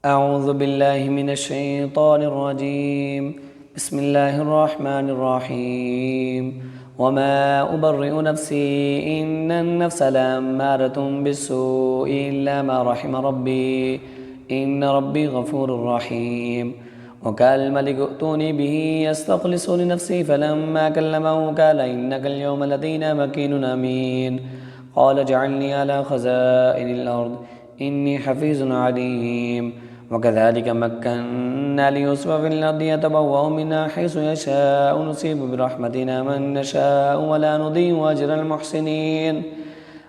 أعوذ بالله من الشيطان الرجيم. بسم الله الرحمن الرحيم. وما أبرئ نفسي إن النفس لأمارة بالسوء إلا ما رحم ربي إن ربي غفور رحيم. وقال الملك ائتوني به يستخلص لنفسي فلما كلمه قال إنك اليوم لدينا مكين أمين. قال اجعلني على خزائن الأرض إني حفيظ عليم. وكذلك مكنا ليوسف في الأرض يتبوأ منها حيث يشاء نصيب برحمتنا من نشاء ولا نضيع أجر المحسنين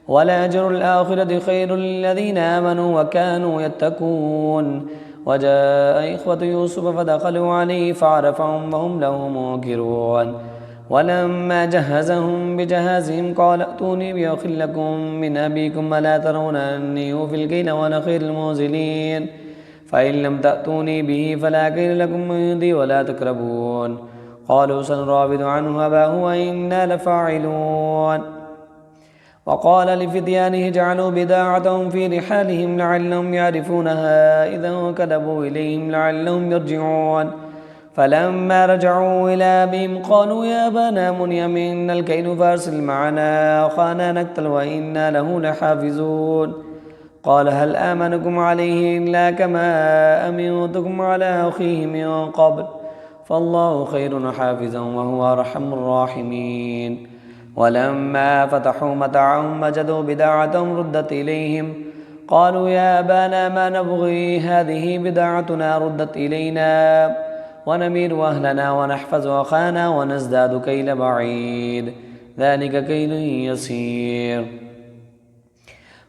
ولأجر الآخرة خير للذين آمنوا وكانوا يتقون. وجاء إخوة يوسف فدخلوا عليه فعرفهم وهم له منكرون. ولما جهزهم بجهازهم قال ائتوني بأخ لكم من أبيكم ألا ترون أني أوفي الكيل وأنا خير المنزلين فإن لم تأتوني به فلا كيل لكم من عندي ولا تقربون. قالوا سنراود عنه أباه وإنا لفاعلون. وقال لفتيانه اجعلوا بضاعتهم في رحالهم لعلهم يعرفونها إذا انقلبوا إليهم لعلهم يرجعون. فلما رجعوا إلى أبيهم قالوا يا أبانا منع منا الكيل فأرسل معنا أخانا نقتل وإنا له لحافظون. قال هل آمنكم عليه إلا كما أمنتكم على أخيه من قبل فالله خير حافظا وهو أرحم الراحمين. ولما فتحوا متاعهم وجدوا بضاعتهم ردت إليهم قالوا يا أبانا ما نبغي هذه بضاعتنا ردت إلينا ونمير أهلنا ونحفظ أخانا ونزداد كيل بعيد ذلك كيل يسير.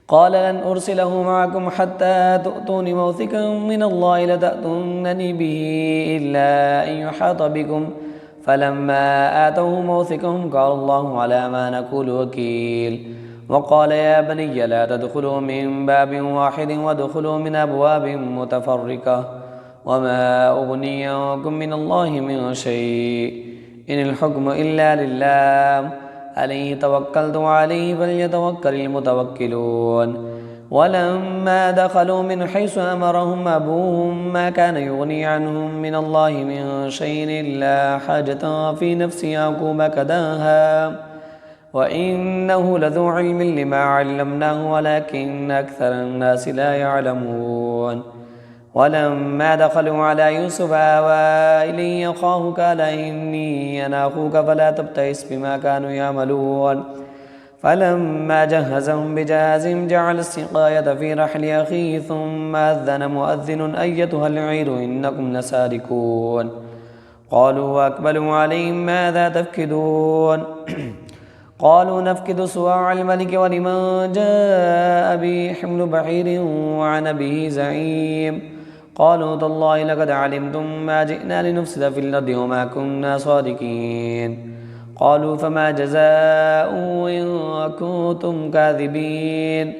قال لن أرسله معكم حتى تؤتون موثقا من الله لتأتونني به إلا أن يحاط بكم فلما آتوه موثقهم قال الله على ما نقول وكيل. وقال يا بني لا تدخلوا من باب واحد وادخلوا من أبواب متفرقة وما أغني عنكم من الله من شيء إن الحكم إلا لله عليه توكلت وعليه فليتوكل المتوكلون. ولما دخلوا من حيث أمرهم أبوهم ما كان يغني عنهم من الله من شيء إلا حاجة في نفس يعقوب كداها وإنه لذو علم لما علمناه ولكن أكثر الناس لا يعلمون. ولما دخلوا على يوسف آوى إليه أخاه قال إني أنا أخوك فلا تبتئس بما كانوا يعملون. فلما جهزهم بجهازهم جعل السقاية في رحل أخيه ثم أذن مؤذن أيتها العير إنكم لسارقون. قالوا وأقبلوا عليهم ماذا تفقدون قالوا نفقد صواع الملك ولمن جاء به حمل بعير وعن به زعيم. قالوا تالله لقد علمتم ما جئنا لنفسد في الأرض وما كنا صادقين. قالوا فما جزاؤه إن كنتم كاذبين.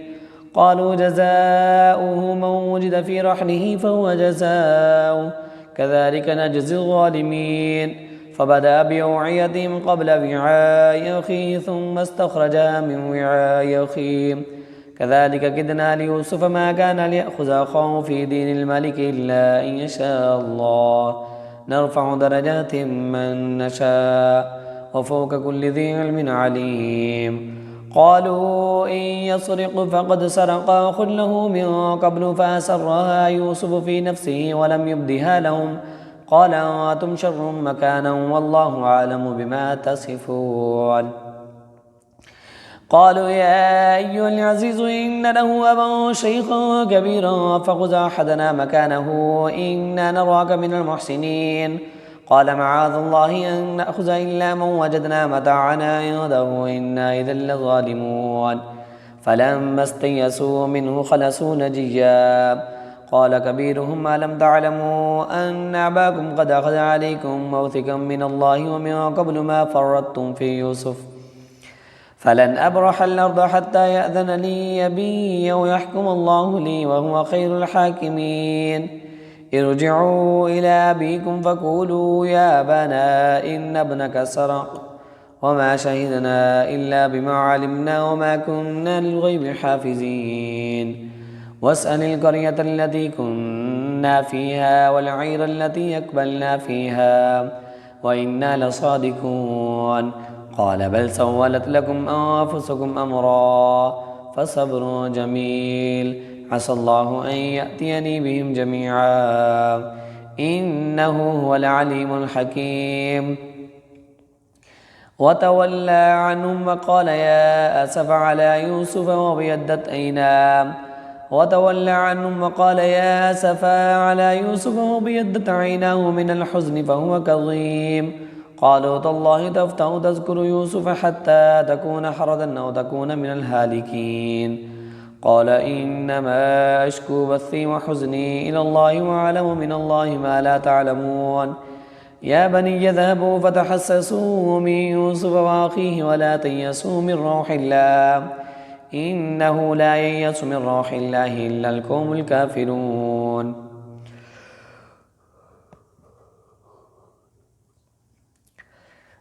قالوا جزاؤه من وجد في رحله فهو جزاؤه كذلك نجزي الظالمين. فبدأ بأوعيتهم قبل وعاء أخيه ثم استخرجها من وعاء أخيه كذلك كدنا ليوسف ما كان ليأخذ أخاه في دين الملك إلا إن يشاء الله نرفع درجات من نشاء وفوق كل ذي علم عليم. قالوا إن يسرق فقد سرق أخ له من قبل فأسرها يوسف في نفسه ولم يبدها لهم قال أنتم شر مكانا والله أعلم بما تصفون. قالوا يا أيها العزيز إن له أبا شيخا كبيرا فخذ أحدنا مكانه إنا نراك من المحسنين. قال معاذ الله أن نأخذ إلا من وجدنا متاعنا عنده إنا إذا لظالمون. فلما استيئسوا منه خلصوا نجيا. قال كبيرهم ألم تعلموا أن أباكم قد أخذ عليكم موثقا من الله ومن قبل ما فرطتم في يوسف فلن أبرح الأرض حتى يأذن لي أبي أو يحكم الله لي وهو خير الحاكمين. ارجعوا إلى أبيكم فقولوا يا أبانا إن ابنك سرق وما شهدنا إلا بما علمنا وما كنا للغيب حافظين. واسأل القرية التي كنا كنا فيها والعير التي أقبلنا فيها وإنا لصادقون. قال بل سولت لكم أنفسكم أمرا فصبر جميل عسى الله أن يأتيني بهم جميعا إنه هو العليم الحكيم. وتولى عنهم وقال يا أسف على يوسف وابيضت عيناه وتولى عنهم وقال يا أسفا على يوسف وابيضت عيناه من الحزن فهو كظيم. قالوا تالله تفتأ تذكر يوسف حتى تكون حردا أو تكون من الهالكين. قال إنما أشكو بثي وحزني إلى الله وأعلم من الله ما لا تعلمون. يا بني اذهبوا فتحسسوا من يوسف وأخيه ولا تيأسوا من روح الله إنه لا ييأس من روح الله إلا القوم الكافرون.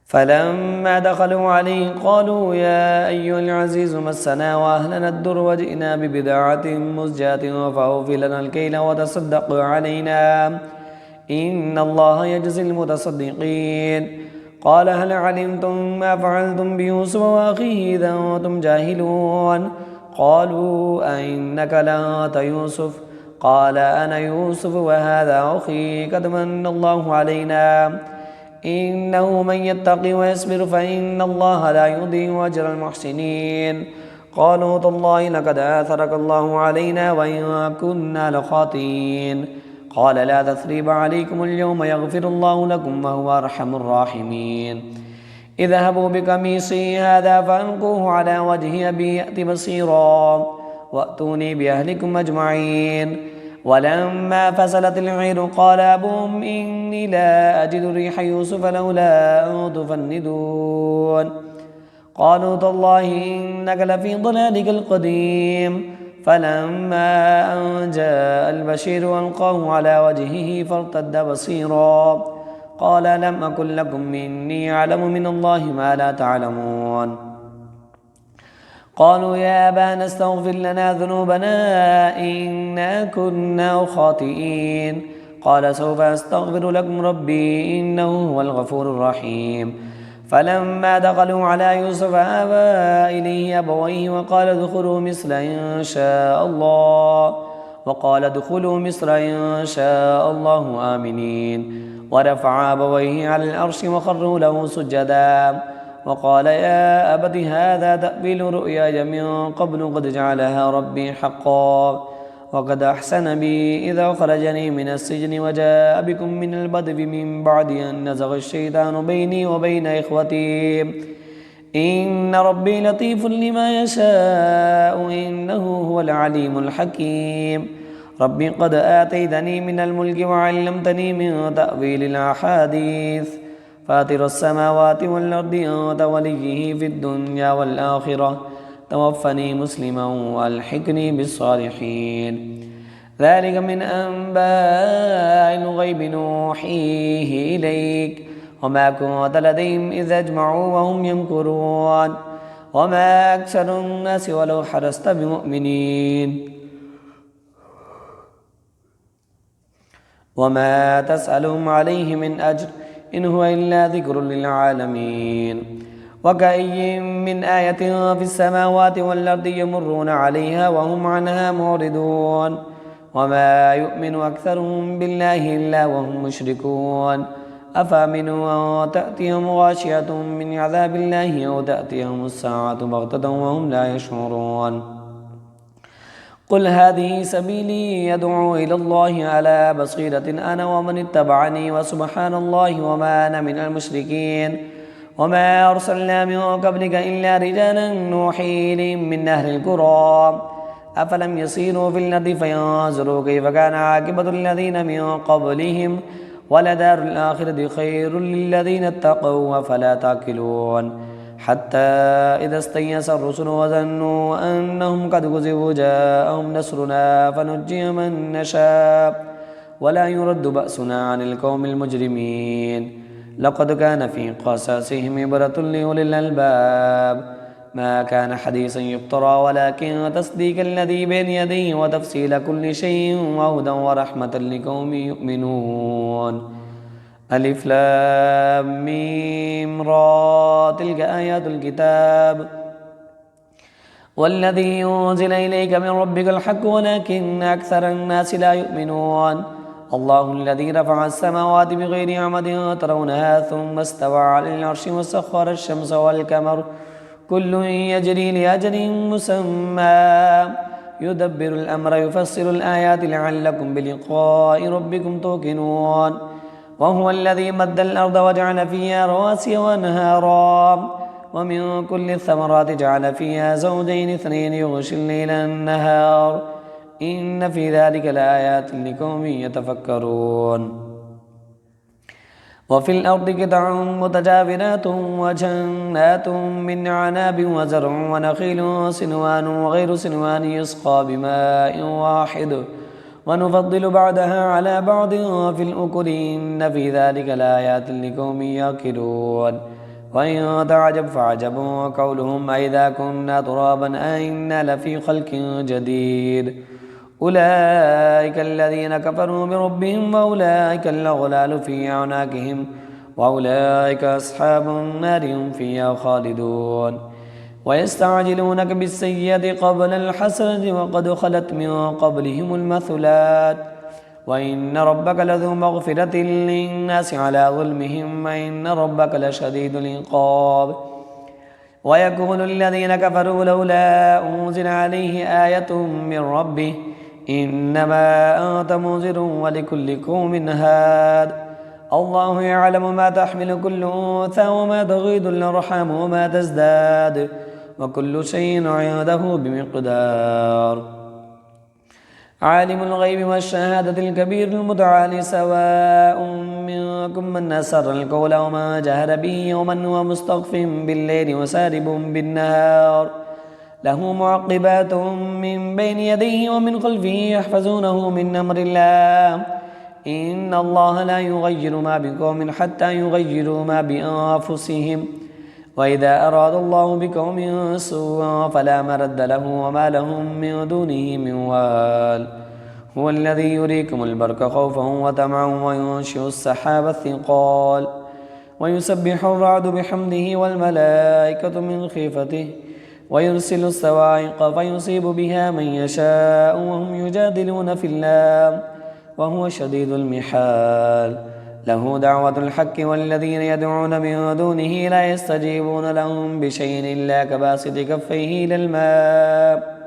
فلما دخلوا عليه قالوا يا أيها العزيز مسنا وأهلنا الضر وجئنا ببضاعة مزجاة فأوف لنا الكيل وتصدق علينا إن الله يجزي المتصدقين. قال هل علمتم ما فعلتم بيوسف وأخيه إذا أنتم جاهلون؟ قالوا أئنك لأنت يوسف؟ قال أنا يوسف وهذا أخي قد من الله علينا إنه من يتقي ويصبر فإن الله لا يضيع أجر المحسنين. قالوا تالله لقد آثرك الله علينا وإن كنا لخاطئين. قال لا تثريب عليكم اليوم يغفر الله لكم وهو أرحم الراحمين. اذهبوا بقميصي هذا فألقوه على وجه أبي يأت بصيرا وأتوني بأهلكم أجمعين. ولما فصلت العير قال أبوهم إني لا أجد ريح يوسف لولا أن تفندون. قالوا تالله إنك لفي ضلالك القديم. فلما أن جاء البشير ألقاه على وجهه فارتد بصيرا قال لم أكن لكم إني أعلم من الله ما لا تعلمون. قالوا يا أبانا استغفر لنا ذنوبنا إنا كنا خاطئين. قال سوف أستغفر لكم ربي إنه هو الغفور الرحيم. فلما دخلوا على يوسف آوى إليه أبويه وقال ادخلوا مصر إن شاء الله آمنين. ورفع أبويه على العرش وخروا له سجدا وقال يا أبت هذا تأويل رؤياي من قبل قد جعلها ربي حقا وقد أحسن بي إذا أخرجني من السجن وجاء بكم من البدو من بعد أن نزغ الشيطان بيني وبين إخوتي إن ربي لطيف لما يشاء إنه هو العليم الحكيم. ربي قد آتيتني من الملك وعلمتني من تأويل الأحاديث فاطر السماوات والأرض أنت وليه في الدنيا والآخرة توفني مسلما والحقني بالصالحين. ذلك من أنباء الغيب نوحيه إليك وما كنت لديهم إذ أجمعوا وهم يمكرون وما أكثر الناس ولو حرصت بمؤمنين وما تسألهم عليه من أجر إن هو إلا ذكر للعالمين. وكأي من آية في السماوات والأرض يمرون عليها وهم عنها معرضون وما يؤمن أكثرهم بالله إلا وهم مشركون. أفأمنوا أن تأتيهم غاشية من عذاب الله أو تأتيهم الساعة بغتة وهم لا يشعرون. قل هذه سبيلي يدعو إلى الله على بصيرة أنا ومن اتبعني وسبحان الله وما أنا من المشركين. وما أرسلنا من قبلك إلا رجالا نوحي إليهم من أهل القرى أفلم يسيروا في الأرض فينظروا كيف كان عاقبة الذين من قبلهم ولدار الآخرة خير للذين اتقوا أفلا تعقلون. حتى إذا استيأس الرسل وظنوا أنهم قد كذبوا جاءهم نصرنا فنجي من نشاء ولا يرد بأسنا عن القوم المجرمين. لقد كان في قصصهم عبرة لأولي الألباب ما كان حديثا يفترى ولكن تصديق الذي بين يديه وتفصيل كل شيء وهدى ورحمة لقوم يؤمنون. ألف لام ميم را تلك آيات الكتاب والذي أنزل إليك من ربك الحق ولكن أكثر الناس لا يؤمنون. الله الذي رفع السماوات بغير عمد ترونها ثم استوى على العرش وسخر الشمس والقمر كل يجري لأجل مسمى يدبر الأمر يفسر الآيات لعلكم بلقاء ربكم توقنون. وهو الذي مد الأرض وجعل فيها رواسي وأنهارا ومن كل الثمرات جعل فيها زوجين اثنين يغشي الليل النهار إن في ذلك لآيات لقوم يتفكرون. وفي الأرض قطع متجاورات وجنات من عناب وزرع ونخيل سنوان وغير سنوان يسقى بماء واحد ونفضل بعدها على بعض في الأكل إن في ذلك لآيات لقوم يعقلون. وإن تعجب فعجب قولهم أئذا كنا ترابا أئنا لفي خلق جديد أولئك الذين كفروا بربهم وأولئك الأغلال في أعناقهم وأولئك أصحاب النار هم فيها خالدون. ويستعجلونك بالسيئة قبل الحسنة وقد خلت من قبلهم المثلات وإن ربك لذو مغفرة للناس على ظلمهم وإن ربك لشديد العقاب. ويقول الذين كفروا لولا أنزل عليه آية من ربه إنما أنت منذر ولكل قوم هاد الله يعلم ما تحمل كل أنثى وما تغيض الأرحام وما تزداد وكل شيء عنده بمقدار. عالم الغيب والشهادة الكبير المتعالي سواء منكم من أسر القول وما جهر به ومن هو مستخف بالليل وسارب بالنهار له معقبات من بين يديه ومن خلفه يحفظونه من أمر الله إن الله لا يغير ما بقوم حتى يغيروا ما بأنفسهم وإذا أراد الله بقوم سوءا فلا مرد له وما لهم من دونه من وال هو الذي يريكم البرق خوفا وطمعا وينشئ السحاب الثقال ويسبح الرعد بحمده والملائكة من خيفته ويرسل الصواعق فيصيب بها من يشاء وهم يجادلون في الله وهو شديد المحال له دعوة الحق والذين يدعون من دونه لا يستجيبون لهم بشيء إلا كباسط كفيه إلى الماء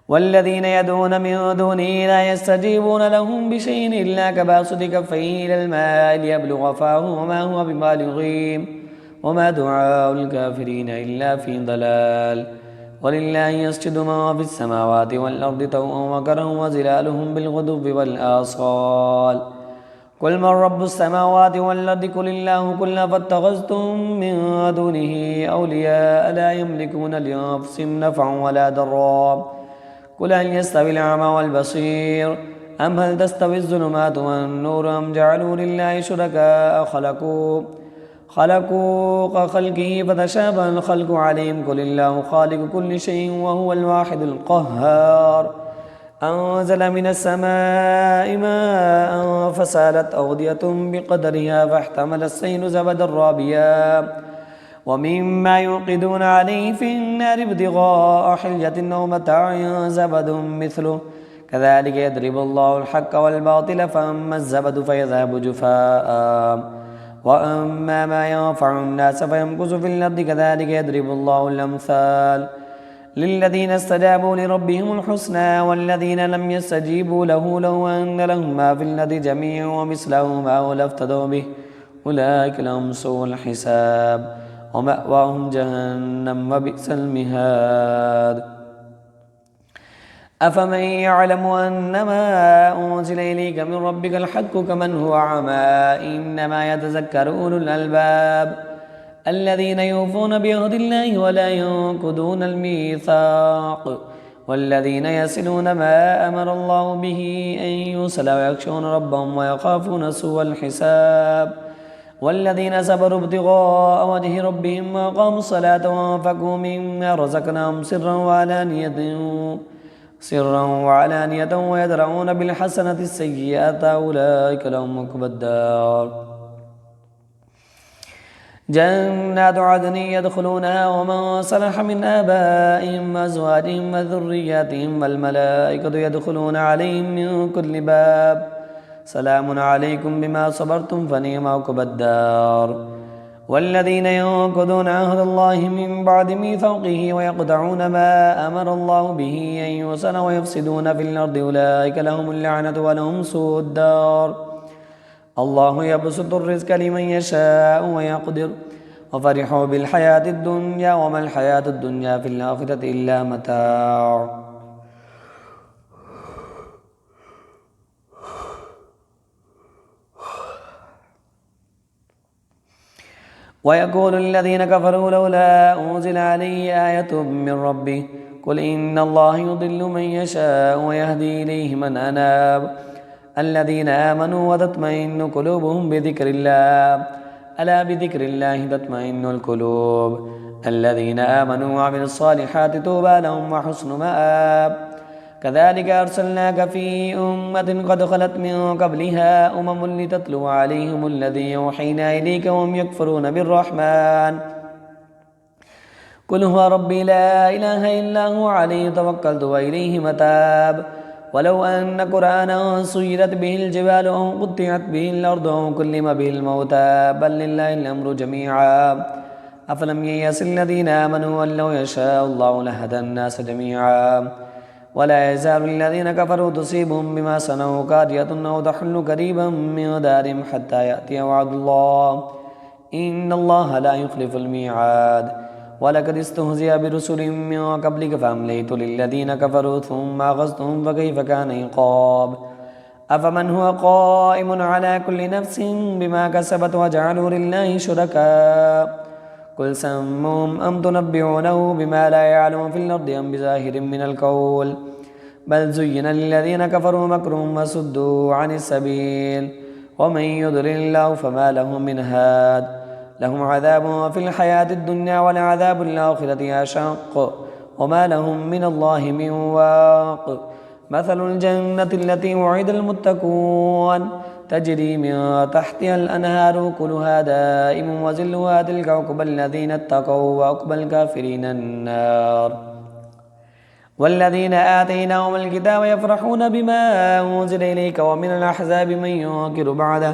والذين يدعون من دونه لا يستجيبون لهم بشيء إلا كباسط كفيه إلى الماء ليبلغ فاه وما هو ببالغه وما دعاء الكافرين إلا في ضلال. ولله يسجد ما في السماوات والأرض طوعا وكرها وظلالهم بالغدو والآصال قل من رب السماوات والأرض قل الله قل فاتخذتم من دونه أولياء لا يملكون لأنفسهم نفعا ولا ضرا قل هل يستوي الأعمى والبصير أم هل تستوي الظلمات والنور أم جعلوا لله شركاء خلقوا كخلقه فتشابه الخلق عليهم قل الله خالق كل شيء وهو الواحد القهار أنزل من السماء ماء فسالت أودية بقدرها فاحتمل السيل زبدا رابيا ومما يوقدون عليه في النار ابتغاء حلية أو متاع زبد مثله كذلك يضرب الله الحق والباطل فأما الزبد فيذهب جفاء وأما ما ينفع الناس فيمكث في الأرض كذلك يضرب الله الأمثال للذين استجابوا لربهم الحسنى والذين لم يستجيبوا له لو أن لهم ما في الأرض جميعا ومثله معه لافتدوا به أولئك لهم سوء الحساب ومأواهم جهنم وبئس المهاد. أفمن يعلم أنما أنزل إليك من ربك الحق كمن هو أعمى إنما يتذكر أولو الألباب الذين يوفون بعهد الله ولا ينقضون الميثاق والذين يصلون ما أمر الله به أن يوصل ويخشون ربهم ويخافون سوء الحساب والذين صبروا ابتغاء وجه ربهم وأقاموا الصلاة وأنفقوا مما رزقناهم سرا وعلانية ويدرؤون بالحسنة السيئة أولئك لهم عقبى الدار جنات عدن يدخلونها ومن صلح من آبائهم وأزواجهم وذرياتهم والملائكة يدخلون عليهم من كل باب سلام عليكم بما صبرتم فنعم عقبى الدار والذين ينقضون عهد الله من بعد ميثاقه ويقطعون ما أمر الله به أن يوصل ويفسدون في الأرض أولئك لهم اللعنة ولهم سوء الدار الله يبسط الرزق لمن يشاء ويقدر وفرحوا بالحياة الدنيا وما الحياة الدنيا في الآخرة إلا متاع ويقول الذين كفروا لولا أنزل عليه آية من ربه قل إن الله يضل من يشاء ويهدي إليه من أناب الذين آمنوا وتطمئن قلوبهم بذكر الله ألا بذكر الله تطمئن القلوب الذين آمنوا وعملوا الصالحات طوبى لهم وحسن مآب كذلك أرسلناك في أمة قد خلت من قبلها أمم لتتلو عليهم الذي يوحينا إليك وهم يكفرون بالرحمن قل هو ربي لا إله إلا هو عليه توكلت وإليه متاب ولو أن قرآنا سيرت به الجبال أو قطعت به الأرض أو كلم به الموتى بل لله الأمر جميعا أفلم ييأس الذين آمنوا أن لو يشاء الله لهدى الناس جميعا ولا يزال الذين كفروا تصيبهم بما صنعوا قارية أو تحل قريبا من دارهم حتى يأتي وعد الله إن الله لا يخلف الميعاد ولقد استهزئ برسل من قبلك فأمليت للذين كفروا ثم أخذتهم فكيف كان عقاب أفمن هو قائم على كل نفس بما كسبت وجعلوا لله شركاء قل سموهم أم تنبئونه بما لا يعلم في الأرض أم بظاهر من القول بل زين للذين كفروا مكرهم وصدوا عن السبيل ومن يضلل الله فما له من هاد لهم عذاب في الحياة الدنيا ولعذاب الآخرة أشق وما لهم من الله من واق مثل الجنة التي وعد المتقون تجري من تحتها الأنهار كلها دائم وزلها تلك عقبى الذين اتقوا وعقبى الكافرين النار والذين آتيناهم الكتاب يفرحون بما أنزل إليك ومن الأحزاب من ينكر بعده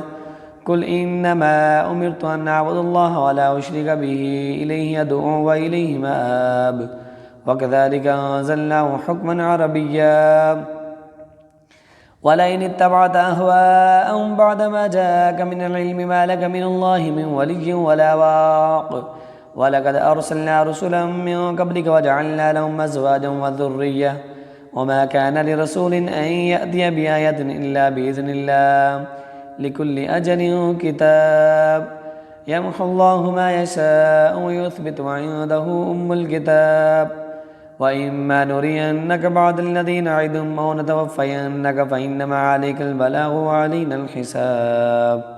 قل إنما أمرت أن أعبد الله ولا أشرك به إليه أدعو وإليه مآب وكذلك أنزلناه حكما عربيا ولئن اتبعت أهواءهم بعدما جاءك من العلم ما لك من الله من ولي ولا واق ولقد أرسلنا رسلا من قبلك وجعلنا لهم أزواجا وذرية وما كان لرسول أن يأتي بآية إلا بإذن الله لكل أجل كتاب يمحو الله ما يشاء ويثبت وعنده أم الكتاب وإما نرينك بعض الذين نعدهم أو نتوفينك فإنما عليك البلاغ وعلينا الحساب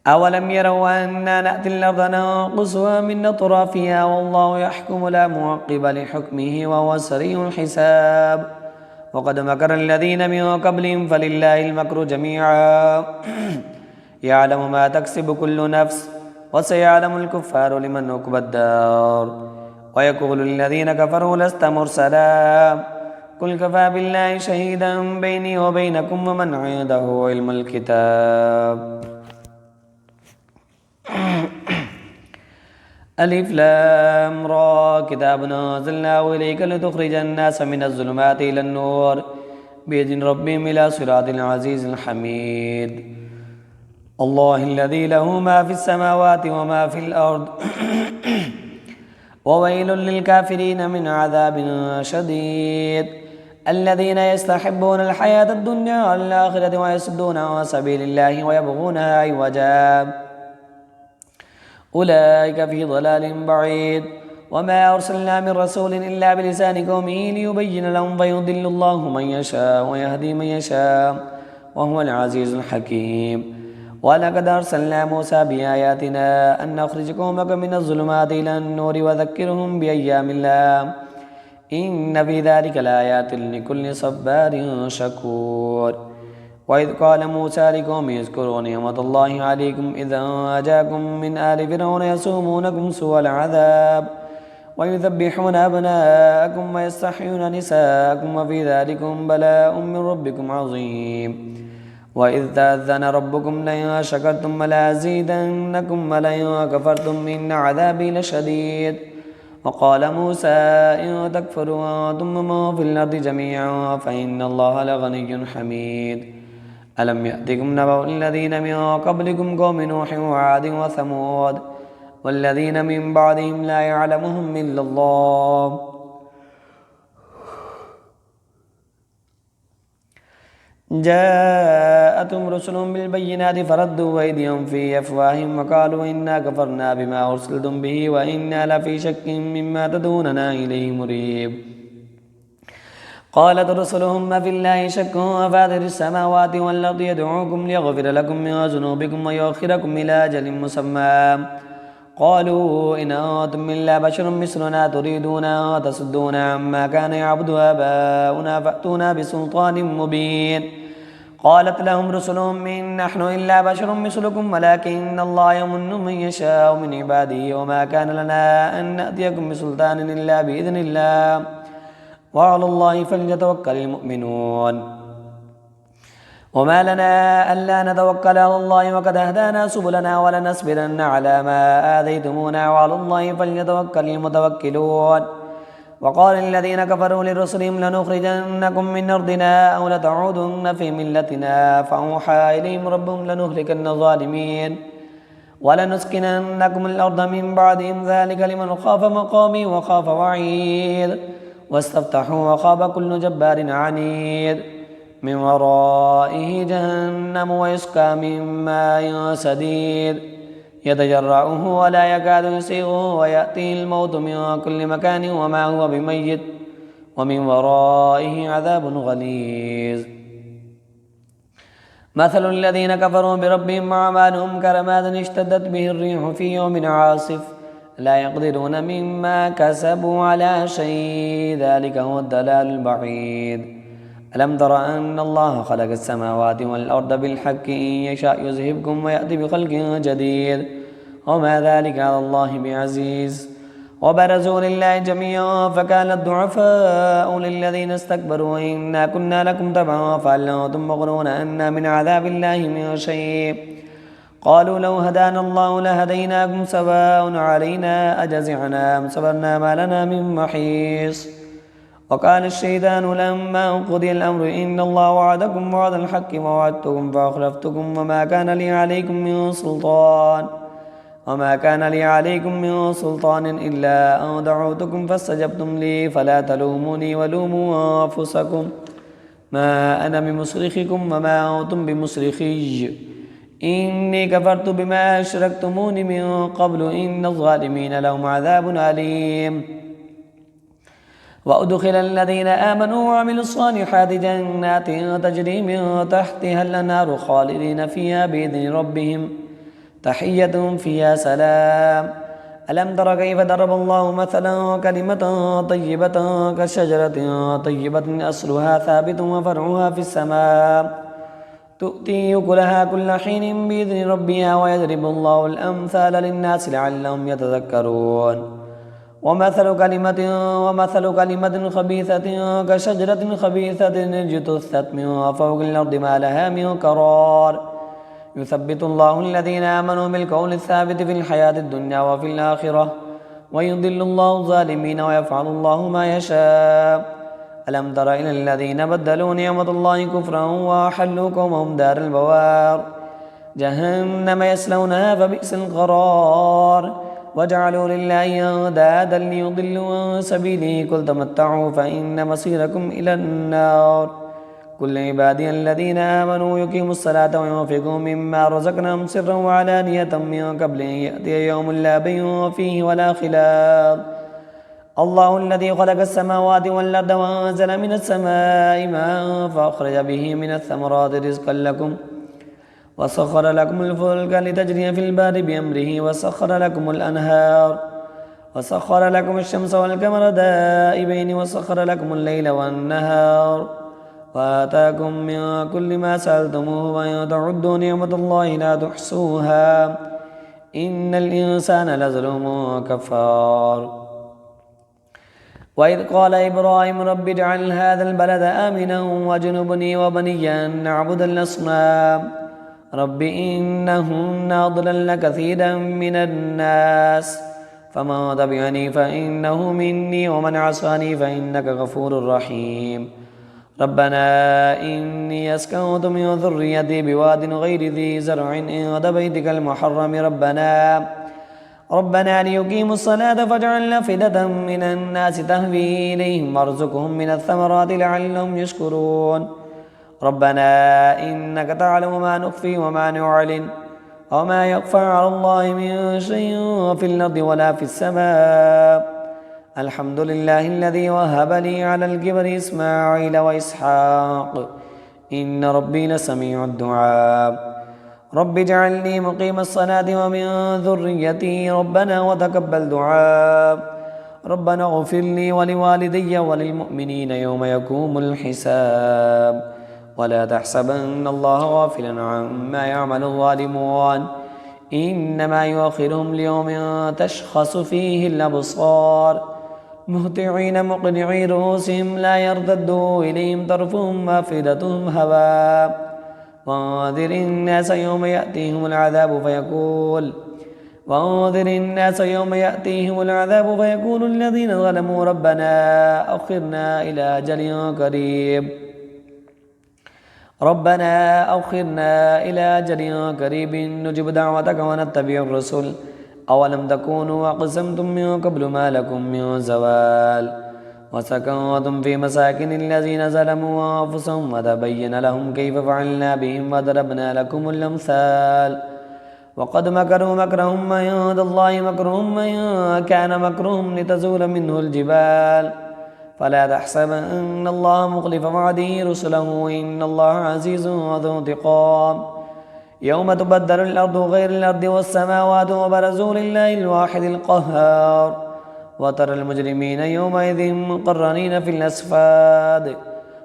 أولم يروا أنا نأتي الأرض ننقصها من أطرافها والله يحكم لا معقب لحكمه وهو سريع الحساب وقد مكر الذين من قبلهم فلله المكر جميعا يعلم ما تكسب كل نفس وسيعلم الكفار لمن عقبى الدار ويقول الذين كفروا لست مرسلا قل كفى بالله شهيدا بيني وبينكم ومن عنده علم الكتاب ألف لام را كتاب أنزلناه إليك لتخرج الناس من الظلمات إلى النور بإذن ربهم إلى صراط العزيز الحميد الله الذي له ما في السماوات وما في الأرض وويل للكافرين من عذاب شديد الذين يستحبون الحياة الدنيا على الآخرة ويصدون عن سبيل الله ويبغونها عوجا أولئك في ضلال بعيد وما أرسلنا من رسول إلا بلسان قومه ليبين لهم فيضل الله من يشاء ويهدي من يشاء وهو العزيز الحكيم ولقد أرسلنا موسى بآياتنا أن نخرج قومك من الظلمات إلى النور وذكرهم بأيام الله إن في ذلك لآيات لكل صبار شكور. وإذ قال موسى لقومه اذكروا نعمة الله عليكم إذا جاءكم من آل فرعون يسومونكم سوء العذاب ويذبحون أبناءكم ويستحيون نساءكم وفي ذلكم بلاء من ربكم عظيم. وإذ تأذن ربكم لئن شكرتم لأزيدنكم ولئن كفرتم إن عذابي لشديد. وقال موسى إن تكفروا أنتم ومن في الأرض جميعا فإن الله لغني حميد. ألم يأتكم نبأ الذين من قبلكم قوم نوح وعاد وثمود والذين من بعدهم لا يعلمهم إلا الله جاءتهم رسلهم بالبينات فردوا أيديهم في أفواههم وقالوا إنا كفرنا بما أرسلتم به وإنا لفي شك مما تدعوننا إليه مريب. قالت رسلهم في الله شك فاطر السماوات والأرض يدعوكم ليغفر لكم من ذنوبكم ويؤخركم إلى أجل مسمى قالوا إن أنتم إلا بشر مثلنا تريدون أن تصدونا عما كان يعبد آباؤنا فأتونا بسلطان مبين. قالت لهم رسلهم إن نحن إلا بشر مثلكم ولكن الله يمن من يشاء من عباده وما كان لنا أن نأتيكم بسلطان إلا بإذن الله وعلى الله فليتوكل المؤمنون. وما لنا ألا نتوكل على الله وقد أهدانا سبلنا ولنصبرن على ما آذيتمونا وعلى الله فليتوكل المتوكلون. وقال الذين كفروا لرسلهم لنخرجنكم من أرضنا أو لتعودن في ملتنا فأوحى إليهم ربهم لنهلكن الظالمين ولنسكننكم الأرض من بعدهم ذلك لمن خاف مقامي وخاف وعيد. واستفتحوا وخاب كل جبار عنيد من ورائه جهنم ويسقى من ماء سديد يتجرعه ولا يكاد يسيغه ويأتيه الموت من كل مكان وما هو بميت ومن ورائه عذاب غليظ. مثل الذين كفروا بربهم أعمالهم كرماد اشتدت به الريح في يوم عاصف لا يقدرون مما كسبوا على شيء ذلك هو الضلال البعيد. ألم تر أن الله خلق السماوات والأرض بالحق إن يشاء يذهبكم ويأتي بخلق جديد وما ذلك على الله بعزيز. وبرزوا لله جميعا فكان الضعفاء للذين استكبروا إنا كنا لكم تبعا فهل أنتم مغنون أنا من عذاب الله من شيء. قالوا لو هدانا الله لهديناكم سواء علينا أجزعنا أم صبرنا ما لنا من محيص. وقال الشيطان لما قضي الأمر إن الله وعدكم وعد الحق ووعدتكم فأخلفتكم وما كان لي عليكم من سلطان إلا أن دعوتكم فاستجبتم لي فلا تلوموني ولوموا أنفسكم ما أنا بمصرخكم وما أنتم بمصرخي إني كفرت بما أشركتمون من قبل إن الظالمين لهم عذاب أليم. وأدخل الذين آمنوا وعملوا الصالحات جنات تجري من تحتها الأنهار خالدين فيها بإذن ربهم تحيتهم فيها سلام. ألم تر كيف ضرب الله مثلا كلمة طيبة كشجرة طيبة أصلها ثابت وفرعها في السماء تؤتي أكلها كل حين بإذن ربها ويضرب الله الأمثال للناس لعلهم يتذكرون. ومثل كلمة خبيثة كشجرة خبيثة اجتثت من فوق الأرض ما لها من قرار يثبت الله الذين آمنوا بالقول الثابت في الحياة الدنيا وفي الآخرة ويضل الله الظالمين ويفعل الله ما يشاء. ألم تر إلى الذين بدلوا نعمة الله كفرا وأحلوا قومهم دار البوار جهنم يصلونها فبئس القرار وجعلوا لله أندادا ليضلوا عن سبيله قل تمتعوا فإن مصيركم إلى النار. كل عبادي الذين آمنوا يقيموا الصلاة وينفقوا مما رزقناهم سرا وعلانية من قبل أن يأتي يوم لا بيع فيه ولا خلال. الله الذي خلق السماوات والأرض وأنزل من السماء ماء فأخرج به من الثمرات رزقا لكم وسخر لكم الفلك لتجري في البحر بأمره وسخر لكم الأنهار وسخر لكم الشمس والقمر دائبين وسخر لكم الليل والنهار وآتاكم من كل ما سألتموه وإن تعدوا نعمة الله لا تحصوها إن الإنسان لظلوم كفار. وإذ قال إبراهيم رب اجعل هذا البلد آمنا واجنبني وبني أن نعبد الأصنام رب إنهن أضللن كثيرا من الناس فمن تبعني فإنه مني ومن عصاني فإنك غفور رحيم. ربنا إني أسكنت من ذريتي بواد غير ذي زرع عند بيتك المحرم ربنا ليقيموا الصلاة فاجعل أفئدة من الناس تهوي إليهم وارزقهم من الثمرات لعلهم يشكرون. ربنا إنك تعلم ما نخفي وما نعلن وما يخفى على الله من شيء في الأرض ولا في السماء. الحمد لله الذي وهب لي على الكبر إسماعيل وإسحاق إن ربي لسميع الدعاء. رب اجعلني مقيم الصلاة ومن ذريتي ربنا وتقبل دعاء. ربنا اغفر لي ولوالدي وللمؤمنين يوم يقوم الحساب. ولا تحسبن الله غافلا عما يعمل الظالمون إنما يؤخرهم ليوم تشخص فيه الأبصار مهطعين مقنعي رؤوسهم لا يرتدوا إليهم طرفهم وأفئدتهم هواء. وانذر الناس يوم يأتيهم العذاب فيقول الذين ظلموا ربنا أخرنا إلى أجل قريب نجب دعوتك ونتبع الرسل أولم تكونوا أقسمتم من قبل ما لكم من زوال وسكنتم في مساكن الذين ظلموا أنفسهم وتبين لهم كيف فعلنا بهم وضربنا لكم الأمثال. وقد مكروا مكرهم عند الله مكرهم إن كان مكرهم لتزول منه الجبال فلا تحسبن الله مخلف وعده رسله إن الله عزيز ذو انتقام. يوم تبدل الأرض غير الأرض والسماوات وبرزوا لله الواحد القهار وترى المجرمين يومئذ مقرنين في الأصفاد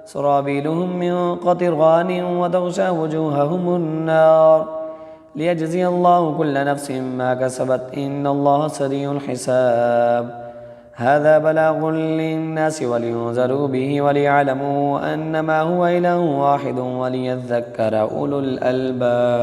سرابيلهم من قطران وتغشى وجوههم النار ليجزي الله كل نفس ما كسبت إن الله سريع الحساب. هذا بلاغ للناس ولينذروا به وليعلموا أنما هو إله واحد وليذكر أولو الألباب.